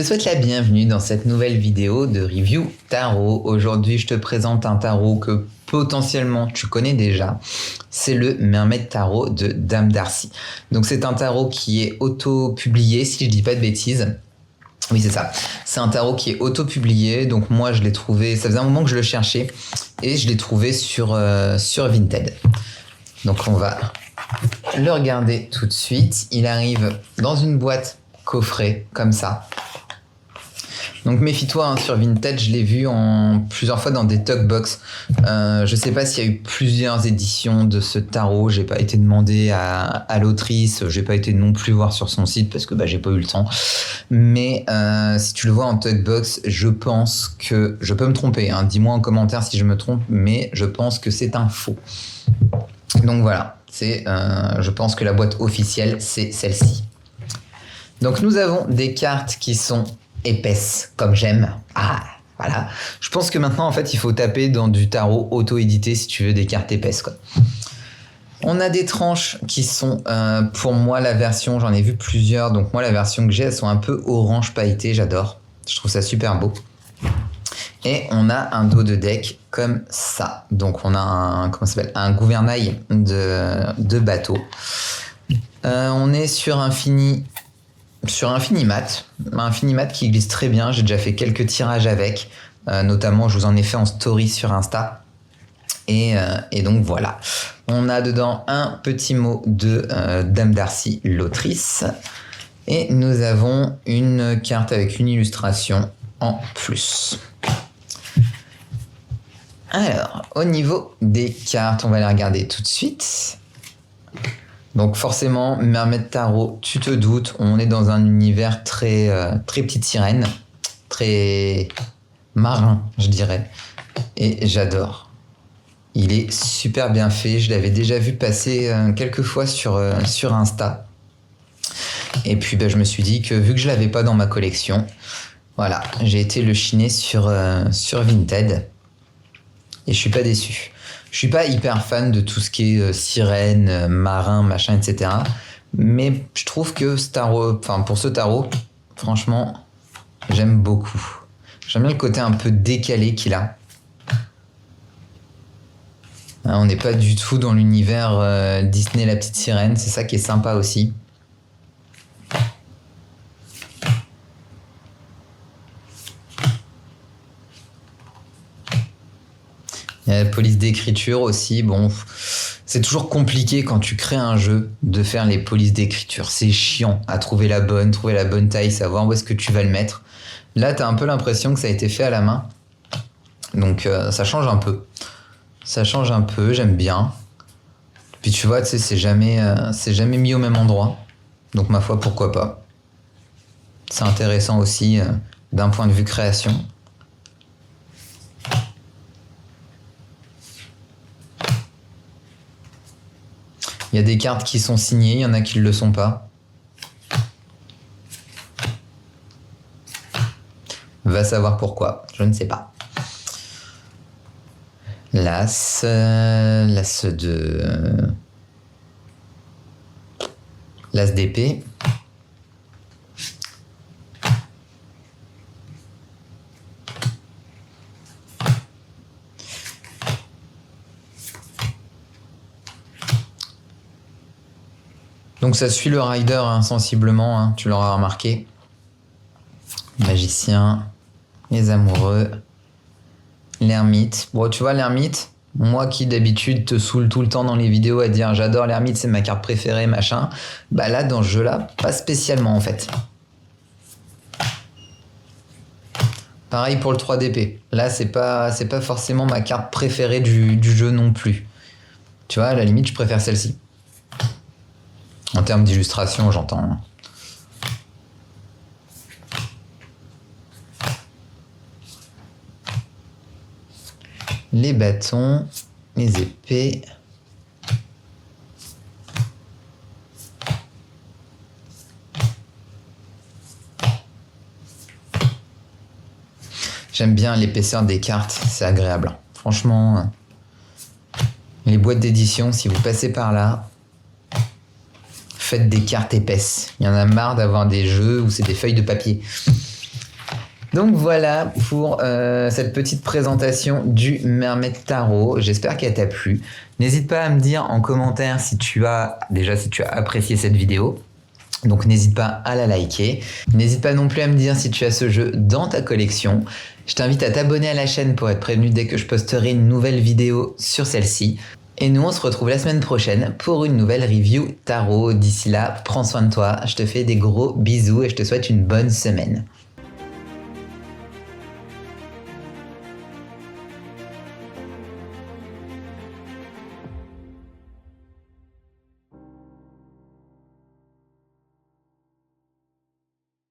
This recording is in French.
te souhaite la bienvenue dans cette nouvelle vidéo de review tarot. Aujourd'hui, je te présente un tarot que potentiellement tu connais déjà. C'est le Mermaid Tarot de Dame Darcy. Donc c'est un tarot qui est auto-publié, si je dis pas de bêtises. Oui, c'est ça. C'est un tarot qui est auto-publié. Donc moi, je l'ai trouvé, ça faisait un moment que je le cherchais et je l'ai trouvé sur Vinted. Donc on va le regarder tout de suite. Il arrive dans une boîte coffret comme ça. Donc méfie-toi, hein, sur Vinted, je l'ai vu plusieurs fois dans des talkbox. Je sais pas s'il y a eu plusieurs éditions de ce tarot. J'ai pas été demandé à l'autrice. J'ai pas été non plus voir sur son site parce que j'ai pas eu le temps. Mais si tu le vois en talkbox, je pense que je peux me tromper. Hein. Dis-moi en commentaire si je me trompe, mais je pense que c'est un faux. Donc voilà, je pense que la boîte officielle c'est celle-ci. Donc nous avons des cartes qui sont épaisses comme j'aime. Ah, voilà. Je pense que maintenant en fait il faut taper dans du tarot auto-édité si tu veux des cartes épaisses, quoi. On a des tranches qui sont pour moi la version, j'en ai vu plusieurs, donc moi la version que j'ai, elles sont un peu orange pailleté, j'adore. Je trouve ça super beau. Et on a un dos de deck comme ça. Donc on a un gouvernail de bateau. On est sur un fini mat. Un fini mat qui glisse très bien. J'ai déjà fait quelques tirages avec. Notamment, je vous en ai fait en story sur Insta. Et donc voilà. On a dedans un petit mot de Dame Darcy, l'autrice. Et nous avons une carte avec une illustration en plus. Alors, au niveau des cartes, on va les regarder tout de suite. Donc forcément, Mermaid Tarot, tu te doutes, on est dans un univers très petite sirène, très marin, je dirais. Et j'adore. Il est super bien fait, je l'avais déjà vu passer quelques fois sur Insta. Et puis je me suis dit que vu que je l'avais pas dans ma collection, voilà, j'ai été le chiner sur Vinted. Et je suis pas déçu. Je suis pas hyper fan de tout ce qui est sirène, marin, machin, etc. Mais je trouve que pour ce tarot, franchement, j'aime beaucoup. J'aime bien le côté un peu décalé qu'il a. On n'est pas du tout dans l'univers Disney la petite sirène, c'est ça qui est sympa aussi. Il y a la police d'écriture aussi. Bon, c'est toujours compliqué quand tu crées un jeu de faire les polices d'écriture. C'est chiant à trouver la bonne taille, savoir où est-ce que tu vas le mettre. Là, tu as un peu l'impression que ça a été fait à la main. Donc, ça change un peu. Ça change un peu, j'aime bien. Puis tu vois, c'est jamais mis au même endroit. Donc, ma foi, pourquoi pas. C'est intéressant aussi d'un point de vue création. Il y a des cartes qui sont signées, il y en a qui ne le sont pas. Va savoir pourquoi, je ne sais pas. L'As d'épée. Donc ça suit le rider hein, sensiblement, hein, tu l'auras remarqué. Magicien, les amoureux, l'ermite. Bon, tu vois l'ermite, moi qui d'habitude te saoule tout le temps dans les vidéos à dire j'adore l'ermite, c'est ma carte préférée, machin. Là, dans ce jeu-là, pas spécialement en fait. Pareil pour le 3 d'épée. Là, c'est pas forcément ma carte préférée du jeu non plus. Tu vois, à la limite, je préfère celle-ci. En termes d'illustration, j'entends. Les bâtons, les épées. J'aime bien l'épaisseur des cartes, c'est agréable. Franchement, les boîtes d'édition, si vous passez par là, faites des cartes épaisses. Il y en a marre d'avoir des jeux où c'est des feuilles de papier. Donc voilà pour cette petite présentation du Mermaid Tarot. J'espère qu'elle t'a plu. N'hésite pas à me dire en commentaire si tu as apprécié cette vidéo. Donc n'hésite pas à la liker. N'hésite pas non plus à me dire si tu as ce jeu dans ta collection. Je t'invite à t'abonner à la chaîne pour être prévenu dès que je posterai une nouvelle vidéo sur celle-ci. Et nous, on se retrouve la semaine prochaine pour une nouvelle review tarot. D'ici là, prends soin de toi. Je te fais des gros bisous et je te souhaite une bonne semaine.